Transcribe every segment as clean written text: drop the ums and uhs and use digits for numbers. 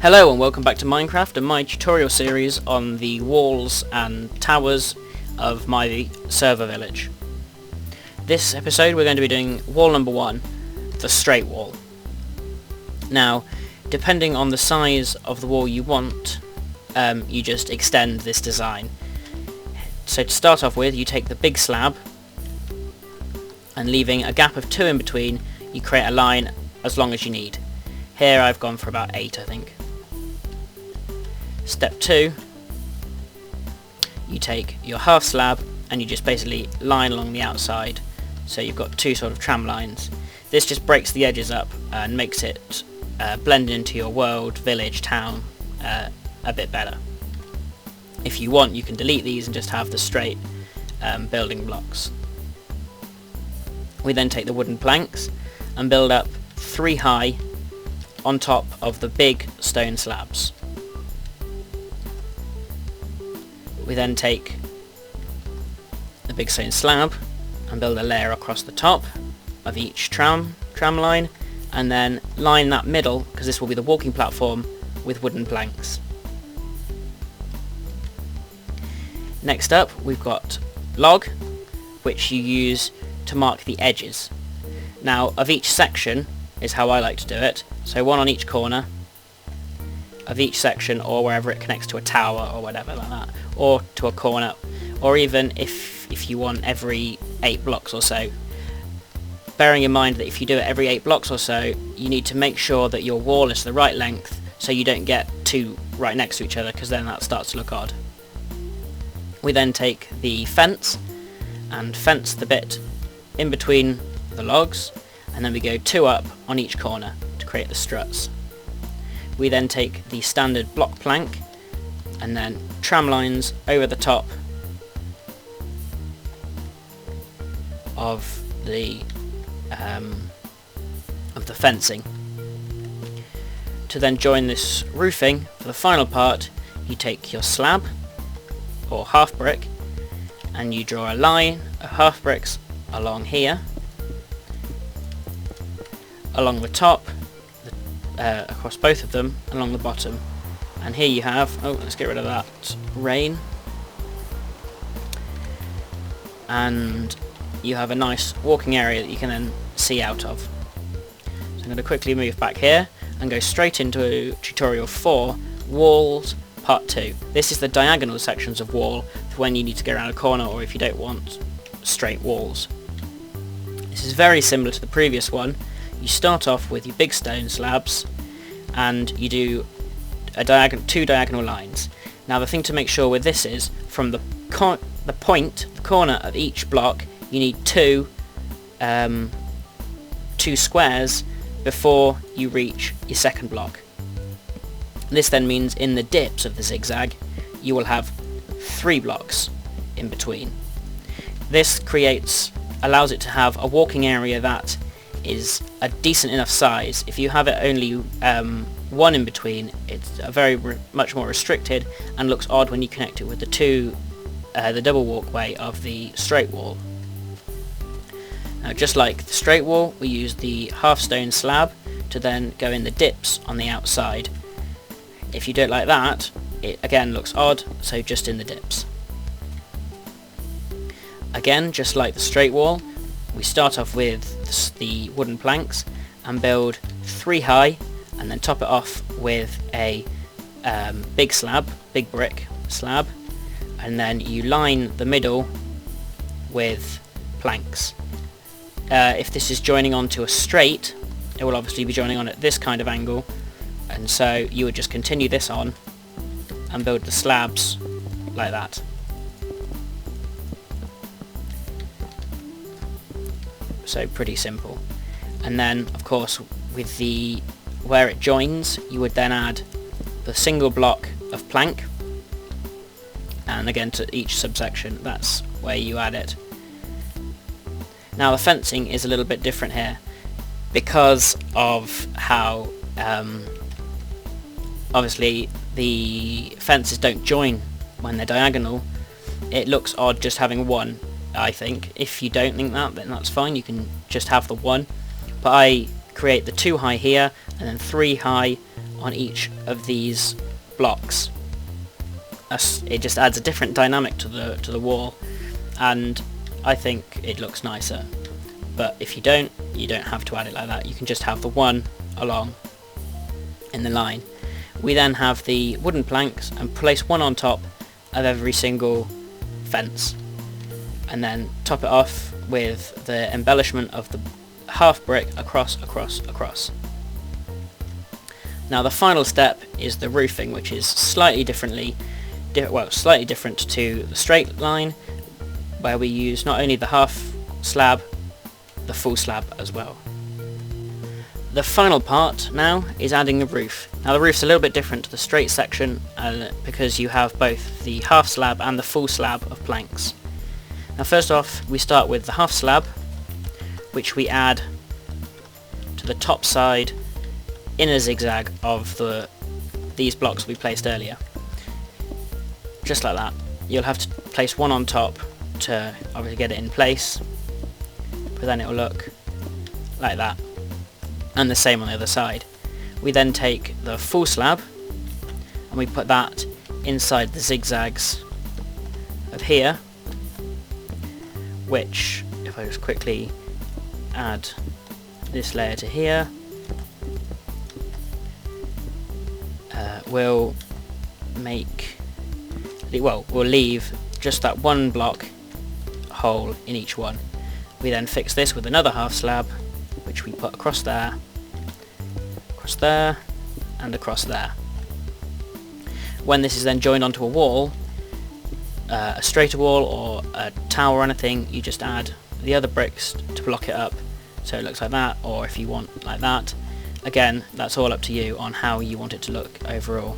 Hello and welcome back to Minecraft and my tutorial series on the walls and towers of my server village. This episode we're going to be doing wall number 1, the straight wall. Now, depending on the size of the wall you want, you just extend this design. So to start off with, you take the big slab and leaving a gap of 2 in between, you create a line as long as you need. Here I've gone for about 8, I think. Step 2, you take your half slab and you just basically line along the outside, so you've got 2 sort of tram lines. This just breaks the edges up and makes it blend into your world, village, town a bit better. If you want, you can delete these and just have the straight building blocks. We then take the wooden planks and build up 3 high on top of the big stone slabs. We then take the big stone slab and build a layer across the top of each tram line, and then line that middle, because this will be the walking platform, with wooden planks. Next up we've got log, which you use to mark the edges. Now of each section is how I like to do it, so 1 on each corner of each section, or wherever it connects to a tower or whatever like that, or to a corner, or even if you want every 8 blocks or so. Bearing in mind that if you do it every 8 blocks or so, you need to make sure that your wall is the right length so you don't get 2 right next to each other, because then that starts to look odd. We then take the fence and fence the bit in between the logs, and then we go 2 up on each corner to create the struts. We then take the standard block plank and then tram lines over the top of the fencing. To then join this roofing, for the final part, you take your slab or half brick and you draw a line of half bricks along here, along the top, across both of them, along the bottom. And here you have, let's get rid of that rain, and you have a nice walking area that you can then see out of. So I'm going to quickly move back here and go straight into tutorial 4, walls part 2. This is the diagonal sections of wall for when you need to go around a corner, or if you don't want straight walls. This is very similar to the previous one. You start off with your big stone slabs and you do 2 diagonal lines. Now the thing to make sure with this is, from the corner of each block, you need 2 squares before you reach your second block. This then means in the dips of the zigzag you will have 3 blocks in between. This allows it to have a walking area that is a decent enough size. If you have it only 1 in between, it's much more restricted and looks odd when you connect it with the double walkway of the straight wall. Now, just like the straight wall, we use the half stone slab to then go in the dips on the outside. If you do it like that, it again looks odd, so just in the dips. Again, just like the straight wall, we start off with the wooden planks and build 3 high, and then top it off with a big brick slab, and then you line the middle with planks. If this is joining onto a straight, it will obviously be joining on at this kind of angle, and so you would just continue this on and build the slabs like that. So pretty simple. And then of course with where it joins, you would then add the single block of plank, and again to each subsection, that's where you add it. Now the fencing is a little bit different here because of how obviously the fences don't join when they're diagonal. It looks odd just having 1, I think. If you don't think that, then that's fine, you can just have the 1. But I create the 2 high here and then 3 high on each of these blocks. It just adds a different dynamic to the wall, and I think it looks nicer. But if you don't have to add it like that. You can just have the one along in the line. We then have the wooden planks and place one on top of every single fence, and then top it off with the embellishment of the half brick across. Now the final step is the roofing, which is slightly different to the straight line, where we use not only the half slab, the full slab as well. The final part now is adding the roof. Now the roof's a little bit different to the straight section because you have both the half slab and the full slab of planks. Now first off, we start with the half slab, which we add to the top side in a zigzag of these blocks we placed earlier. Just like that. You'll have to place one on top to obviously get it in place, but then it will look like that, and the same on the other side. We then take the full slab and we put that inside the zigzags of here, which, if I just quickly add this layer to here, we'll leave just that one block hole in each one. We then fix this with another half slab, which we put across there, and across there. When this is then joined onto a wall, a straighter wall or a tower or anything, you just add the other bricks to block it up so it looks like that, or if you want like that. Again, that's all up to you on how you want it to look overall.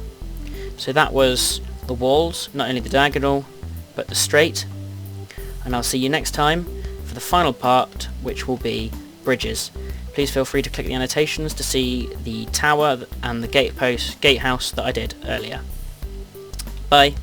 So that was the walls, not only the diagonal but the straight, and I'll see you next time for the final part, which will be bridges. Please feel free to click the annotations to see the tower and the gatehouse that I did earlier. Bye.